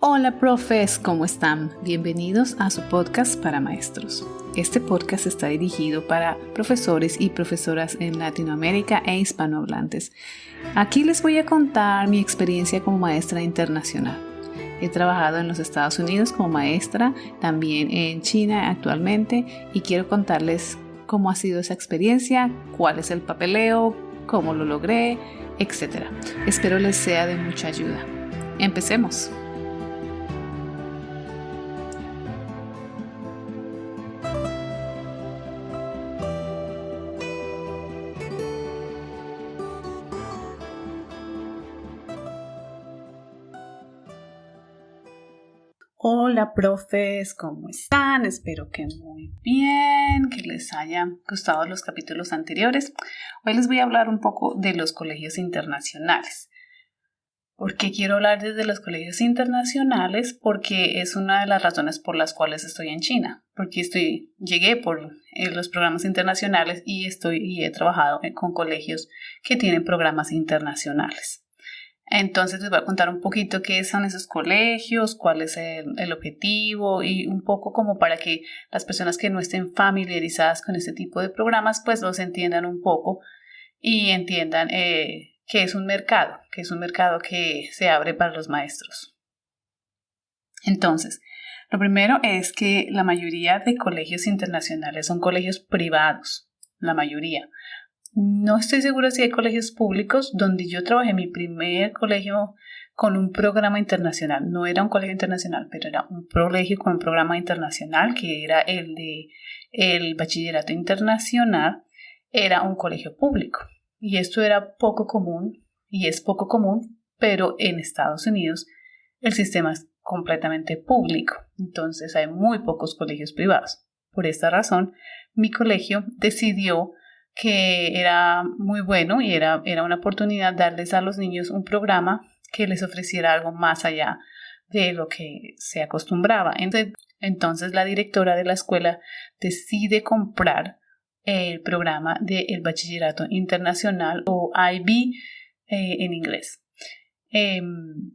Hola profes, ¿cómo están? Bienvenidos a su podcast para maestros. Este podcast está dirigido para profesores y profesoras en Latinoamérica e hispanohablantes. Aquí les voy a contar mi experiencia como maestra internacional. He trabajado en los Estados Unidos como maestra, también en China actualmente, y quiero contarles cómo ha sido esa experiencia, cuál es el papeleo, cómo lo logré, etc. Espero les sea de mucha ayuda. Empecemos. Hola profes, ¿cómo están? Espero que muy bien, que les hayan gustado los capítulos anteriores. Hoy les voy a hablar un poco de los colegios internacionales. ¿Por qué quiero hablar desde los colegios internacionales? Porque es una de las razones por las cuales estoy en China. Porque llegué por los programas internacionales y he trabajado con colegios que tienen programas internacionales. Entonces les voy a contar un poquito qué son esos colegios, cuál es el objetivo y un poco como para que las personas que no estén familiarizadas con este tipo de programas pues los entiendan un poco y entiendan que es un mercado que se abre para los maestros. Entonces, lo primero es que la mayoría de colegios internacionales son colegios privados, la mayoría. No estoy segura si hay colegios públicos. Donde yo trabajé mi primer colegio con un programa internacional. No era un colegio internacional, pero era un colegio con un programa internacional que era el bachillerato internacional. Era un colegio público. Y esto era poco común, y es poco común, pero en Estados Unidos el sistema es completamente público. Entonces hay muy pocos colegios privados. Por esta razón, mi colegio decidió que era muy bueno y era una oportunidad darles a los niños un programa que les ofreciera algo más allá de lo que se acostumbraba. Entonces la directora de la escuela decide comprar el programa del bachillerato internacional o IB en inglés.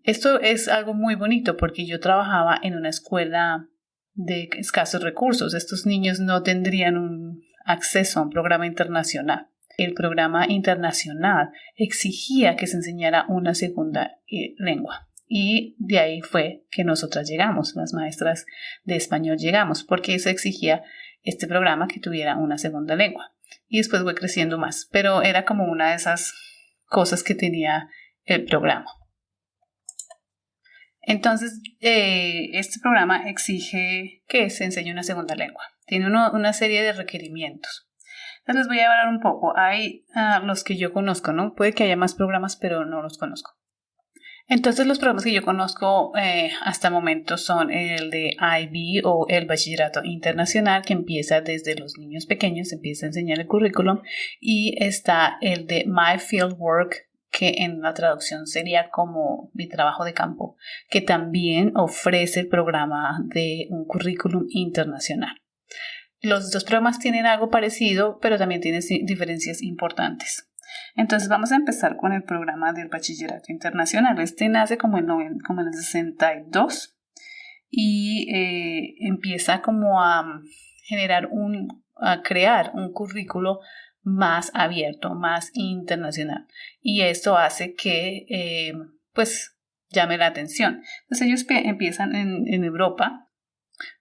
Esto es algo muy bonito porque yo trabajaba en una escuela de escasos recursos. Estos niños no tendrían un acceso a un programa internacional. El programa internacional exigía que se enseñara una segunda lengua. Y de ahí fue que nosotras llegamos, las maestras de español llegamos, porque eso exigía este programa que tuviera una segunda lengua. Y después fue creciendo más, pero era como una de esas cosas que tenía el programa. Entonces, este programa exige que se enseñe una segunda lengua. Tiene una serie de requerimientos. Entonces les voy a hablar un poco. Hay los que yo conozco, ¿no? Puede que haya más programas, pero no los conozco. Entonces los programas que yo conozco hasta el momento son el de IB o el Bachillerato Internacional, que empieza desde los niños pequeños, empieza a enseñar el currículum, y está el de My Field Work, que en la traducción sería como mi trabajo de campo, que también ofrece el programa de un currículum internacional. Los dos programas tienen algo parecido, pero también tienen diferencias importantes. Entonces vamos a empezar con el programa del bachillerato internacional. Este nace como en el 62 y empieza como a crear un currículo más abierto, más internacional. Y esto hace que pues llame la atención. Entonces ellos empiezan en Europa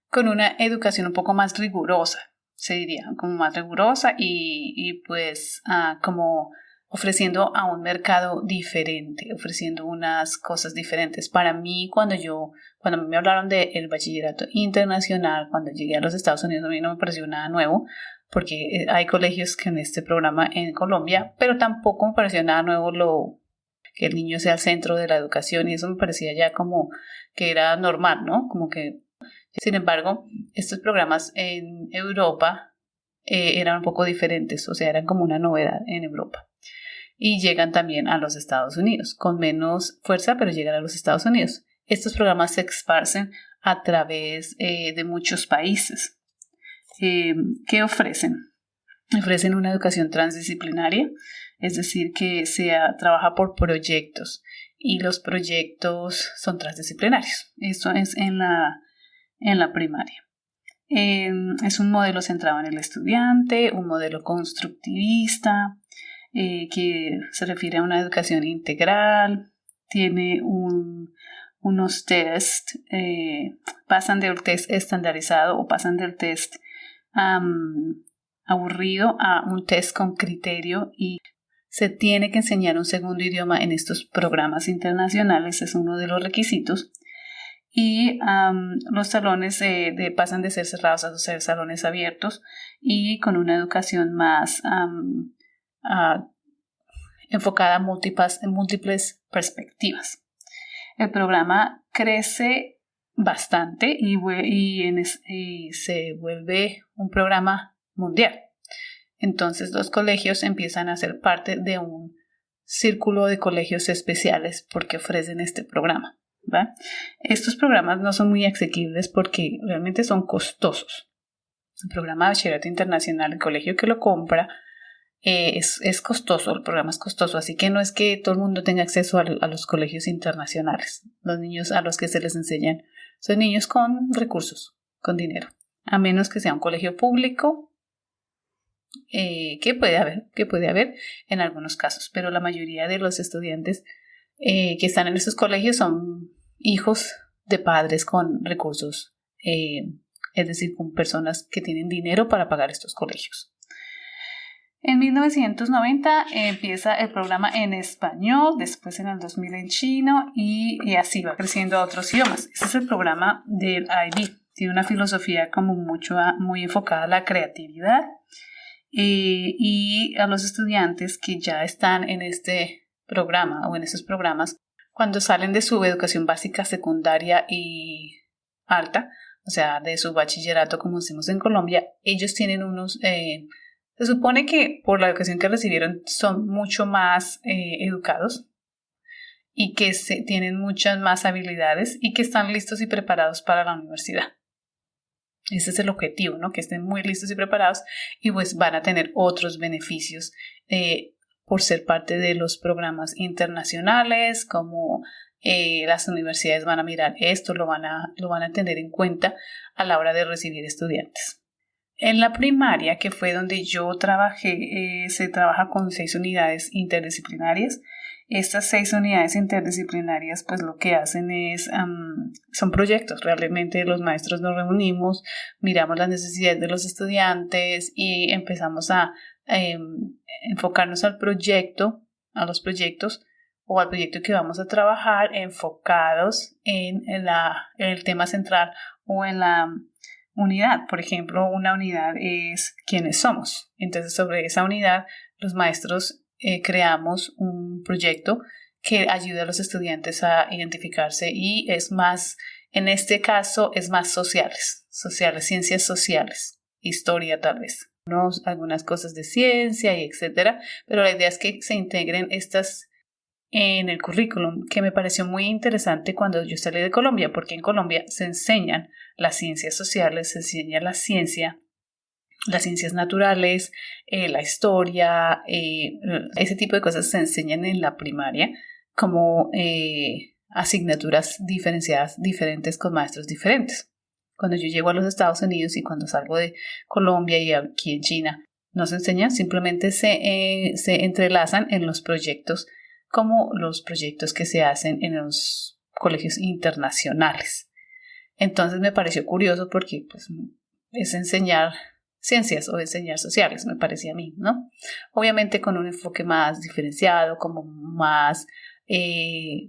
con una educación un poco más rigurosa, se diría, como más rigurosa y pues como ofreciendo a un mercado diferente, ofreciendo unas cosas diferentes. Para mí, cuando me hablaron del bachillerato internacional, cuando llegué a los Estados Unidos, a mí no me pareció nada nuevo, porque hay colegios que en este programa en Colombia, pero tampoco me pareció nada nuevo que el niño sea el centro de la educación, y eso me parecía ya como que era normal, ¿no? Como que, sin embargo, estos programas en Europa eran un poco diferentes, o sea, eran como una novedad en Europa. Y llegan también a los Estados Unidos, con menos fuerza, pero llegan a los Estados Unidos. Estos programas se esparcen a través de muchos países. ¿Qué ofrecen? Ofrecen una educación transdisciplinaria, es decir, que trabaja por proyectos y los proyectos son transdisciplinarios. Esto es en la primaria. Es un modelo centrado en el estudiante, un modelo constructivista, que se refiere a una educación integral, tiene unos test, pasan del test estandarizado o pasan del test aburrido a un test con criterio, y se tiene que enseñar un segundo idioma en estos programas internacionales, es uno de los requisitos. Y los salones pasan de ser cerrados a ser salones abiertos y con una educación más enfocada en múltiples perspectivas. El programa crece bastante y se vuelve un programa mundial. Entonces los colegios empiezan a ser parte de un círculo de colegios especiales porque ofrecen este programa, ¿va? Estos programas no son muy asequibles porque realmente son costosos. El programa de bachillerato internacional, el colegio que lo compra, es costoso, el programa es costoso, así que no es que todo el mundo tenga acceso a los colegios internacionales. Los niños a los que se les enseñan son niños con recursos, con dinero, a menos que sea un colegio público, que puede haber en algunos casos, pero la mayoría de los estudiantes que están en estos colegios son hijos de padres con recursos, es decir, con personas que tienen dinero para pagar estos colegios. En 1990 empieza el programa en español, después en el 2000 en chino y así va creciendo a otros idiomas. Ese es el programa del IB. Tiene una filosofía como muy enfocada a la creatividad y a los estudiantes que ya están en este programa o en esos programas, cuando salen de su educación básica, secundaria y alta, o sea, de su bachillerato como decimos en Colombia, ellos tienen se supone que por la educación que recibieron son mucho más educados y que tienen muchas más habilidades y que están listos y preparados para la universidad. Ese es el objetivo, ¿no? Que estén muy listos y preparados y pues van a tener otros beneficios por ser parte de los programas internacionales, como las universidades van a mirar esto, lo van a tener en cuenta a la hora de recibir estudiantes. En la primaria, que fue donde yo trabajé, se trabaja con 6 unidades interdisciplinarias. Estas 6 unidades interdisciplinarias pues lo que hacen son proyectos. Realmente los maestros nos reunimos, miramos las necesidades de los estudiantes y empezamos a enfocarnos a los proyectos o al proyecto que vamos a trabajar enfocados en el tema central o en la unidad. Por ejemplo, una unidad es quiénes somos. Entonces sobre esa unidad los maestros creamos un proyecto que ayuda a los estudiantes a identificarse y es más, en este caso, es más sociales, ciencias sociales, historia tal vez, algunas cosas de ciencia y etcétera, pero la idea es que se integren estas en el currículum, que me pareció muy interesante cuando yo salí de Colombia, porque en Colombia se enseñan las ciencias sociales, se enseña las ciencias naturales, la historia, ese tipo de cosas se enseñan en la primaria como asignaturas diferenciadas, diferentes con maestros diferentes. Cuando yo llego a los Estados Unidos y cuando salgo de Colombia y aquí en China, no se enseñan, simplemente se entrelazan en los proyectos como los proyectos que se hacen en los colegios internacionales. Entonces me pareció curioso porque pues, es enseñar ciencias o enseñar sociales, me parecía a mí, ¿no? Obviamente con un enfoque más diferenciado, como más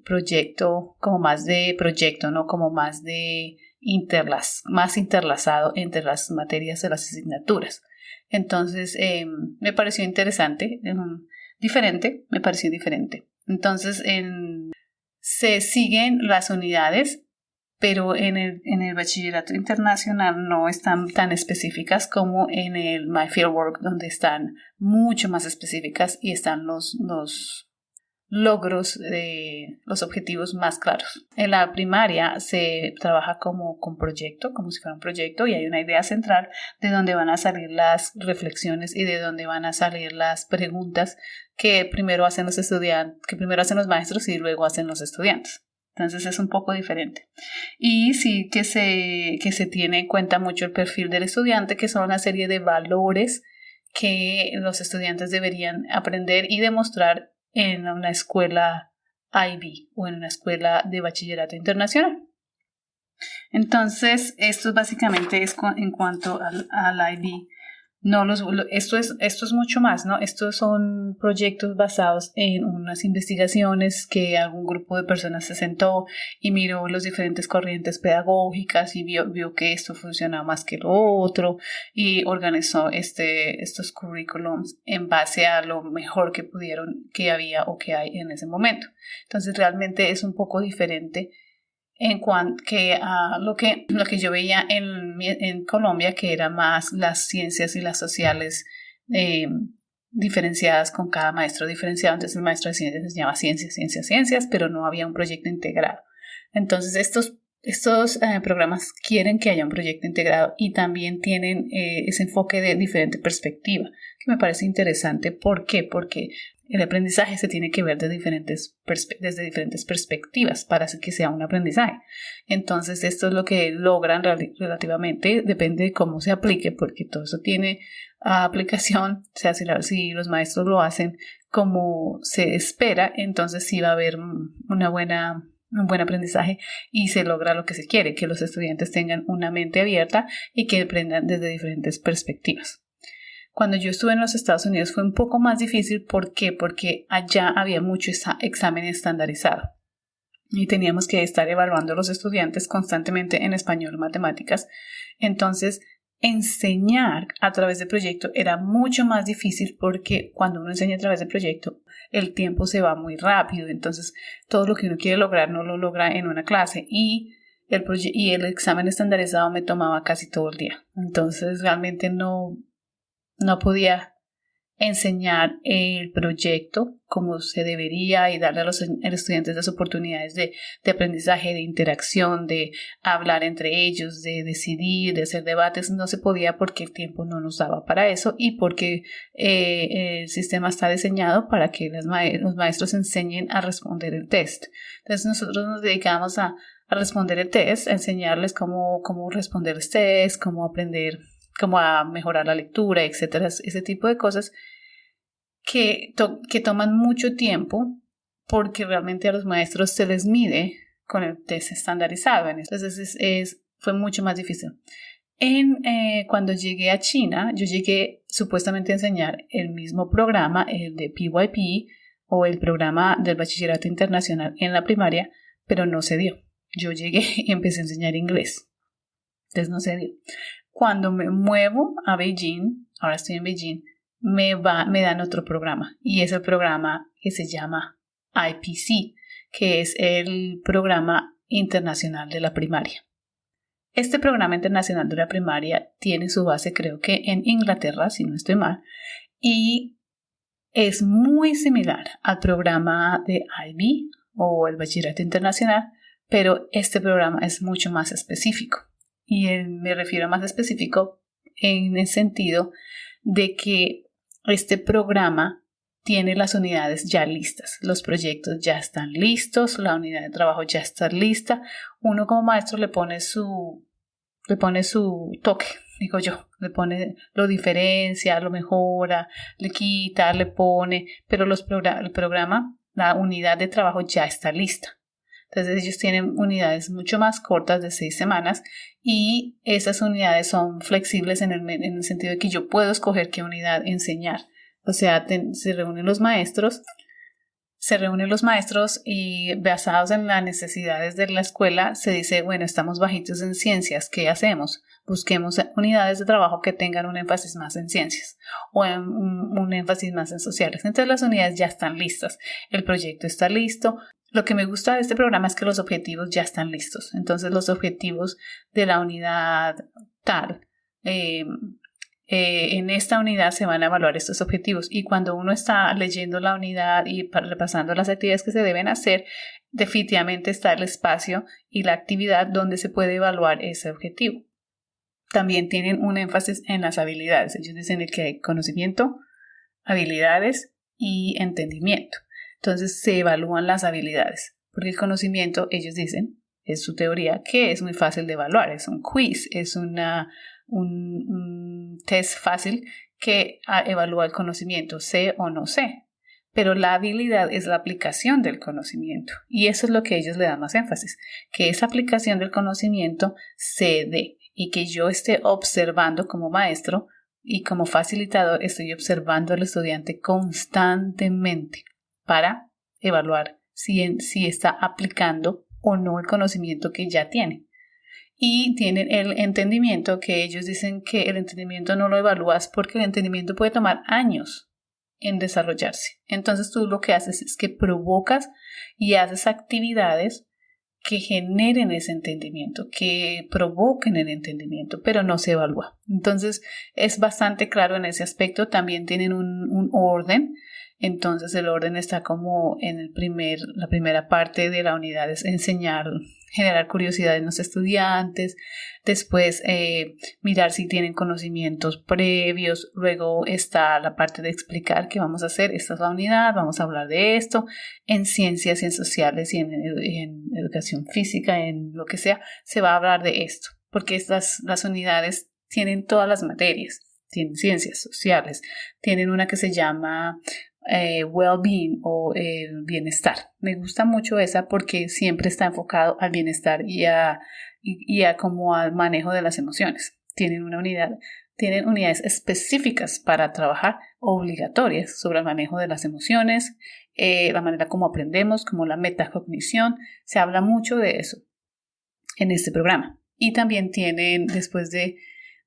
proyecto, como más de proyecto, ¿no? Como más de más interlazado entre las materias de las asignaturas. Entonces me pareció interesante, me pareció diferente. Entonces se siguen las unidades, pero en el bachillerato internacional no están tan específicas como en el My Fieldwork, donde están mucho más específicas y están los logros, los objetivos más claros. En la primaria se trabaja como si fuera un proyecto, y hay una idea central de dónde van a salir las reflexiones y de dónde van a salir las preguntas que primero hacen los estudiantes, que primero hacen los maestros y luego hacen los estudiantes. Entonces es un poco diferente. Y sí que se tiene en cuenta mucho el perfil del estudiante, que son una serie de valores que los estudiantes deberían aprender y demostrar en una escuela IB o en una escuela de bachillerato internacional. Entonces, esto básicamente es en cuanto al IB. No, esto es mucho más, ¿no? Estos son proyectos basados en unas investigaciones que algún grupo de personas se sentó y miró las diferentes corrientes pedagógicas y vio que esto funcionaba más que lo otro y organizó estos currículums en base a lo mejor que pudieron, que había o que hay en ese momento. Entonces, realmente es un poco diferente en cuanto que a lo que yo veía en Colombia, que era más las ciencias y las sociales diferenciadas, con cada maestro diferenciado. Entonces el maestro de ciencias se llama ciencias, pero no había un proyecto integrado. Entonces estos programas quieren que haya un proyecto integrado y también tienen ese enfoque de diferente perspectiva, que me parece interesante. ¿Por qué? Porque el aprendizaje se tiene que ver desde diferentes perspectivas para que sea un aprendizaje. Entonces, esto es lo que logran relativamente, depende de cómo se aplique, porque todo eso tiene aplicación. O sea, si los maestros lo hacen como se espera, entonces sí va a haber un buen aprendizaje y se logra lo que se quiere, que los estudiantes tengan una mente abierta y que aprendan desde diferentes perspectivas. Cuando yo estuve en los Estados Unidos fue un poco más difícil. ¿Por qué? Porque allá había mucho examen estandarizado y teníamos que estar evaluando a los estudiantes constantemente en español y matemáticas. Entonces, enseñar a través de proyecto era mucho más difícil, porque cuando uno enseña a través de proyecto, el tiempo se va muy rápido. Entonces, todo lo que uno quiere lograr no lo logra en una clase, y el examen estandarizado me tomaba casi todo el día. Entonces, realmente no podía enseñar el proyecto como se debería y darle a los estudiantes las oportunidades de aprendizaje, de interacción, de hablar entre ellos, de decidir, de hacer debates. No se podía porque el tiempo no nos daba para eso, y porque el sistema está diseñado para que los maestros enseñen a responder el test. Entonces nosotros nos dedicamos a responder el test, a enseñarles cómo responder el test, cómo aprender, cómo a mejorar la lectura, etcétera. Ese tipo de cosas que toman mucho tiempo, porque realmente a los maestros se les mide con el test estandarizado. Entonces fue mucho más difícil. Cuando llegué a China, yo llegué supuestamente a enseñar el mismo programa, el de PYP o el programa del bachillerato internacional en la primaria, pero no se dio. Yo llegué y empecé a enseñar inglés. Entonces no se dio. Cuando me muevo a Beijing, ahora estoy en Beijing, me dan otro programa, y es el programa que se llama IPC, que es el programa internacional de la primaria. Este programa internacional de la primaria tiene su base, creo que en Inglaterra, si no estoy mal, y es muy similar al programa de IB o el bachillerato internacional, pero este programa es mucho más específico. Y me refiero a más específico en el sentido de que este programa tiene las unidades ya listas, los proyectos ya están listos, la unidad de trabajo ya está lista. Uno como maestro le pone su toque, digo yo, lo diferencia, lo mejora, le quita, le pone, pero el programa, la unidad de trabajo ya está lista. Entonces ellos tienen unidades mucho más cortas, de 6 semanas, y esas unidades son flexibles en el sentido de que yo puedo escoger qué unidad enseñar. O sea, se reúnen los maestros y, basados en las necesidades de la escuela, se dice, bueno, estamos bajitos en ciencias, ¿qué hacemos? Busquemos unidades de trabajo que tengan un énfasis más en ciencias o en un énfasis más en sociales. Entonces las unidades ya están listas, el proyecto está listo. Lo que me gusta de este programa es que los objetivos ya están listos. Entonces los objetivos de la unidad tal en esta unidad se van a evaluar estos objetivos. Y cuando uno está leyendo la unidad y repasando las actividades que se deben hacer, definitivamente está el espacio y la actividad donde se puede evaluar ese objetivo. También tienen un énfasis en las habilidades. Ellos dicen que hay conocimiento, habilidades y entendimiento. Entonces se evalúan las habilidades, porque el conocimiento, ellos dicen, es su teoría, que es muy fácil de evaluar. Es un quiz, es un test fácil que evalúa el conocimiento, sé o no sé. Pero la habilidad es la aplicación del conocimiento. Y eso es lo que ellos le dan más énfasis, que esa aplicación del conocimiento se dé y que yo esté observando como maestro y como facilitador, estoy observando al estudiante constantemente para evaluar si está aplicando o no el conocimiento que ya tiene. Y tienen el entendimiento, que ellos dicen que el entendimiento no lo evalúas porque el entendimiento puede tomar años en desarrollarse. Entonces tú lo que haces es que provocas y haces actividades que generen ese entendimiento, que provoquen el entendimiento, pero no se evalúa. Entonces es bastante claro en ese aspecto. También tienen un orden. Entonces el orden está como en la primera parte de la unidad, es enseñar, generar curiosidad en los estudiantes, después mirar si tienen conocimientos previos, luego está la parte de explicar qué vamos a hacer, esta es la unidad, vamos a hablar de esto, en ciencias y en sociales y en educación física, en lo que sea, se va a hablar de esto, porque las unidades tienen todas las materias, tienen ciencias sociales, tienen una que se llama well-being o bienestar. Me gusta mucho esa porque siempre está enfocado al bienestar y a como al manejo de las emociones. Tienen unidades específicas para trabajar, obligatorias, sobre el manejo de las emociones, la manera como aprendemos, como la metacognición. Se habla mucho de eso en este programa. Y también tienen, después de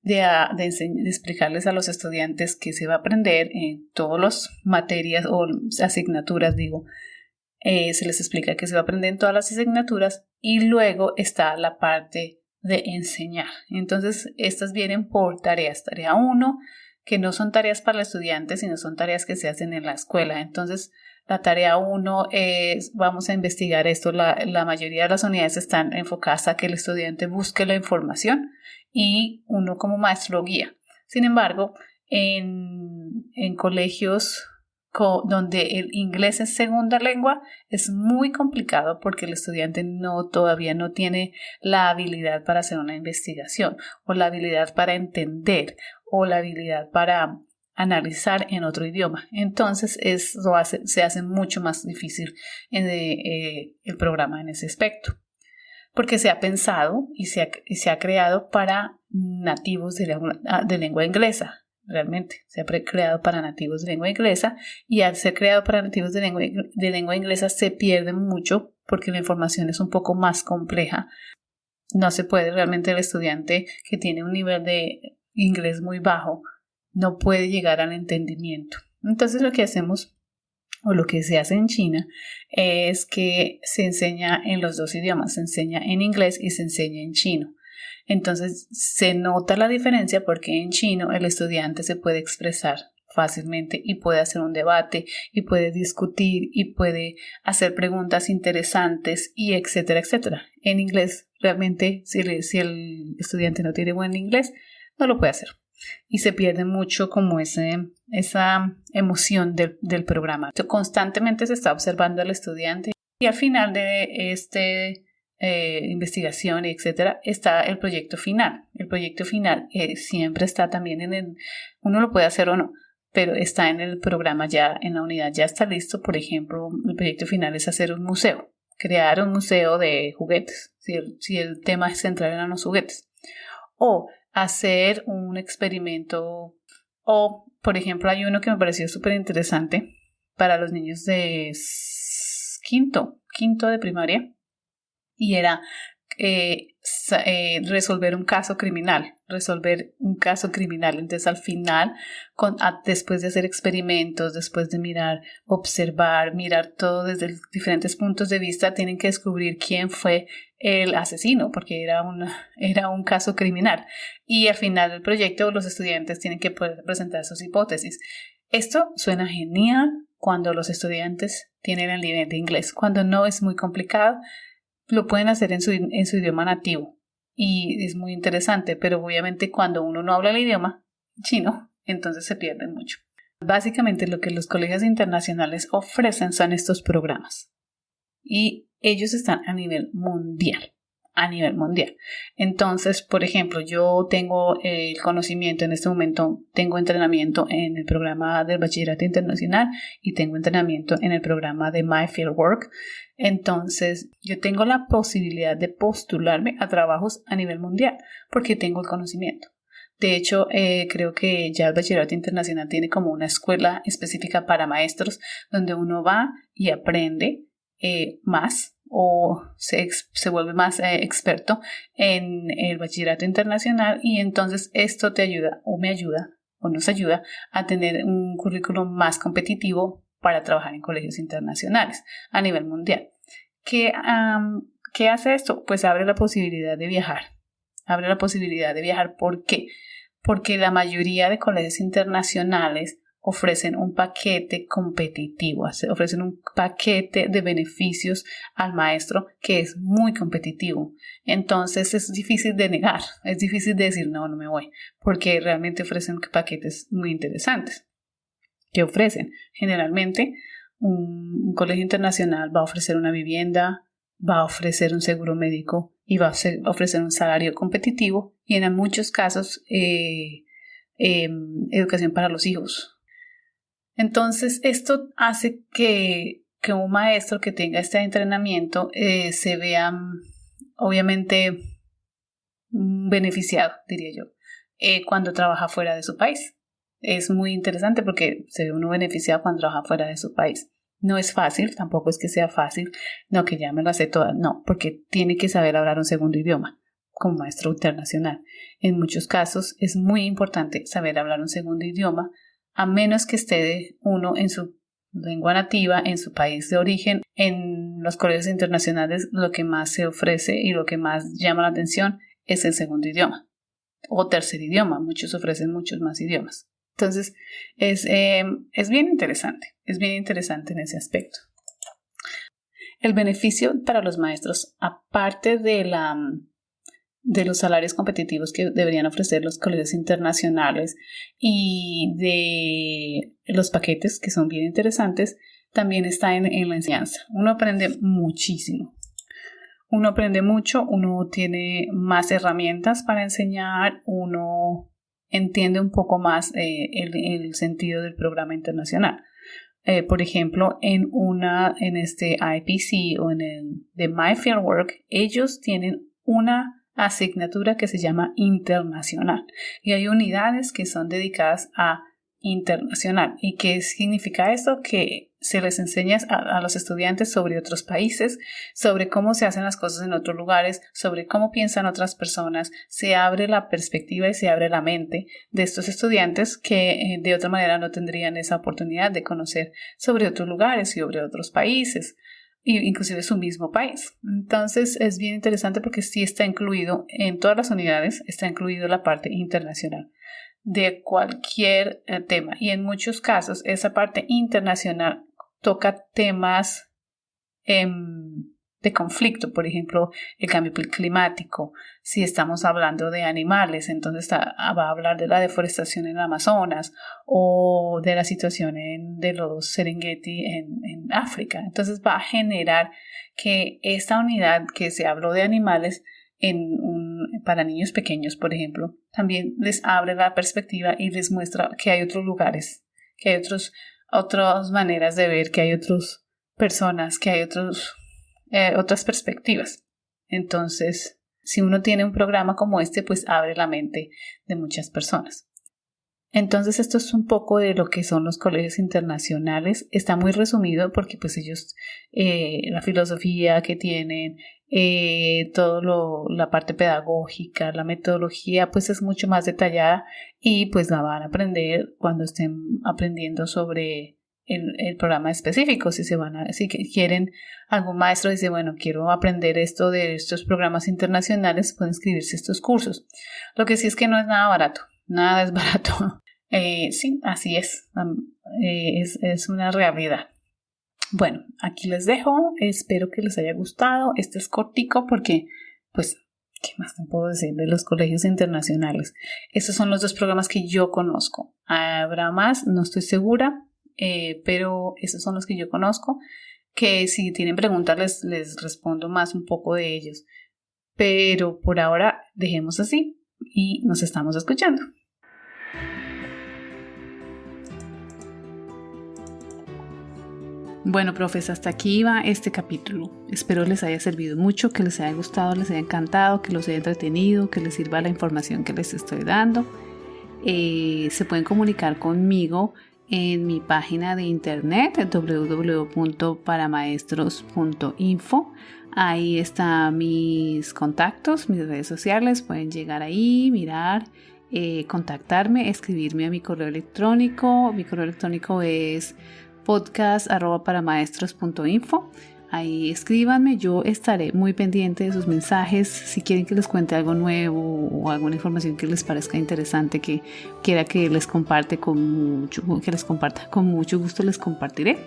explicarles a los estudiantes que se va a aprender en todas las materias o asignaturas, se les explica que se va a aprender en todas las asignaturas y luego está la parte de enseñar. Entonces, estas vienen por tareas. Tarea 1, que no son tareas para el estudiante, sino son tareas que se hacen en la escuela. Entonces, la tarea 1 es, vamos a investigar esto. La mayoría de las unidades están enfocadas a que el estudiante busque la información y uno como maestro lo guía. Sin embargo, en colegios donde el inglés es segunda lengua, es muy complicado porque el estudiante todavía no tiene la habilidad para hacer una investigación o la habilidad para entender o la habilidad para analizar en otro idioma. Entonces se hace mucho más difícil el programa en ese aspecto, porque se ha pensado y se ha creado para nativos de lengua inglesa. Realmente se ha creado para nativos de lengua inglesa, y al ser creado para nativos de lengua inglesa se pierde mucho porque la información es un poco más compleja. No se puede, realmente el estudiante que tiene un nivel de inglés muy bajo no puede llegar al entendimiento. Entonces lo que hacemos, o lo que se hace en China, es que se enseña en los dos idiomas, se enseña en inglés y se enseña en chino. Entonces se nota la diferencia porque en chino el estudiante se puede expresar fácilmente y puede hacer un debate y puede discutir y puede hacer preguntas interesantes y etcétera, etcétera. En inglés realmente si el estudiante no tiene buen inglés no lo puede hacer y se pierde mucho como esa emoción del programa. Entonces, constantemente se está observando al estudiante y al final de investigación y etcétera está el proyecto final. El proyecto final siempre está también uno lo puede hacer o no, pero está en el programa ya, en la unidad ya está listo. Por ejemplo, el proyecto final es hacer un museo, crear un museo de juguetes, si el tema central eran los juguetes, o hacer un experimento, o por ejemplo hay uno que me pareció súper interesante para los niños de quinto de primaria, y era resolver un caso criminal. Entonces al final, después de hacer experimentos, después de mirar todo desde diferentes puntos de vista, tienen que descubrir quién fue el asesino, porque era un caso criminal. Y al final del proyecto los estudiantes tienen que presentar sus hipótesis. Esto suena genial cuando los estudiantes tienen el nivel de inglés. Cuando no, es muy complicado. Lo pueden hacer en su idioma nativo y es muy interesante, pero obviamente cuando uno no habla el idioma chino, entonces se pierde mucho. Básicamente lo que los colegios internacionales ofrecen son estos programas y ellos están a nivel mundial. Entonces, por ejemplo, yo tengo el conocimiento en este momento, tengo entrenamiento en el programa del Bachillerato Internacional y tengo entrenamiento en el programa de My Fieldwork. Entonces, yo tengo la posibilidad de postularme a trabajos a nivel mundial porque tengo el conocimiento. De hecho, creo que ya el Bachillerato Internacional tiene como una escuela específica para maestros donde uno va y aprende más o se vuelve más experto en el Bachillerato Internacional, y entonces esto te ayuda o me ayuda o nos ayuda a tener un currículum más competitivo para trabajar en colegios internacionales a nivel mundial. ¿Qué hace esto? Pues abre la posibilidad de viajar. ¿Por qué? Porque la mayoría de colegios internacionales ofrecen un paquete competitivo, ofrecen un paquete de beneficios al maestro que es muy competitivo. Entonces es difícil de negar, es difícil de decir no me voy, porque realmente ofrecen paquetes muy interesantes. ¿Qué ofrecen? Generalmente un colegio internacional va a ofrecer una vivienda, va a ofrecer un seguro médico y va a ofrecer un salario competitivo y en muchos casos educación para los hijos. Entonces, esto hace que un maestro que tenga este entrenamiento se vea, obviamente, beneficiado, diría yo, cuando trabaja fuera de su país. Es muy interesante porque se ve uno beneficiado cuando trabaja fuera de su país. No es fácil, tampoco es que sea fácil, no, que ya me lo hace toda, no, porque tiene que saber hablar un segundo idioma como maestro internacional. En muchos casos es muy importante saber hablar un segundo idioma, a menos que esté uno en su lengua nativa, en su país de origen. En los colegios internacionales lo que más se ofrece y lo que más llama la atención es el segundo idioma o tercer idioma. Muchos ofrecen muchos más idiomas. Entonces es bien interesante en ese aspecto. El beneficio para los maestros, aparte de los salarios competitivos que deberían ofrecer los colegios internacionales y de los paquetes que son bien interesantes, también está en la enseñanza. Uno aprende muchísimo. Uno aprende mucho, uno tiene más herramientas para enseñar, uno entiende un poco más el sentido del programa internacional. Por ejemplo, en este IPC o en el de My Fieldwork, ellos tienen una asignatura que se llama internacional y hay unidades que son dedicadas a internacional. ¿Y qué significa esto? Que se les enseña a los estudiantes sobre otros países, sobre cómo se hacen las cosas en otros lugares, sobre cómo piensan otras personas. Se abre la perspectiva y se abre la mente de estos estudiantes que de otra manera no tendrían esa oportunidad de conocer sobre otros lugares y sobre otros países, inclusive su mismo país. Entonces es bien interesante porque sí está incluido en todas las unidades, está incluido la parte internacional de cualquier tema, y en muchos casos esa parte internacional toca temas de conflicto, por ejemplo el cambio climático. Si estamos hablando de animales, entonces va a hablar de la deforestación en el Amazonas o de la situación de los Serengeti en África. Entonces va a generar que esta unidad que se habló de animales para niños pequeños, por ejemplo, también les abre la perspectiva y les muestra que hay otros lugares, que hay otras maneras de ver, que hay otras personas, que hay otras perspectivas. Entonces, si uno tiene un programa como este, pues abre la mente de muchas personas. Entonces, esto es un poco de lo que son los colegios internacionales. Está muy resumido porque pues ellos, la filosofía que tienen, la parte pedagógica, la metodología, pues es mucho más detallada y pues la van a aprender cuando estén aprendiendo sobre el programa específico. Si quieren, algún maestro dice, bueno, quiero aprender esto de estos programas internacionales, pueden inscribirse a estos cursos. Lo que sí es que no es nada barato, nada es barato. Sí, así es, es una realidad. Bueno, aquí les dejo, espero que les haya gustado. Este es cortico porque, pues, ¿qué más te puedo decir de los colegios internacionales? Estos son los 2 programas que yo conozco. Habrá más, no estoy segura, pero esos son los que yo conozco, que si tienen preguntas les respondo más un poco de ellos. Pero por ahora dejemos así y nos estamos escuchando. Bueno, profes, hasta aquí va este capítulo. Espero les haya servido mucho, que les haya gustado, les haya encantado, que los haya entretenido, que les sirva la información que les estoy dando. Se pueden comunicar conmigo en mi página de internet www.paramaestros.info. Ahí están mis contactos, mis redes sociales. Pueden llegar ahí, mirar, contactarme, escribirme a mi correo electrónico. Mi correo electrónico es podcast@paramaestros.info. Ahí escríbanme, yo estaré muy pendiente de sus mensajes. Si quieren que les cuente algo nuevo o alguna información que les parezca interesante, que quiera que les comparta con mucho gusto, les compartiré.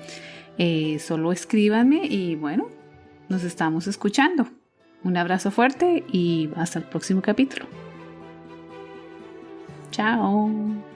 Solo escríbanme y bueno, nos estamos escuchando. Un abrazo fuerte y hasta el próximo capítulo. Chao.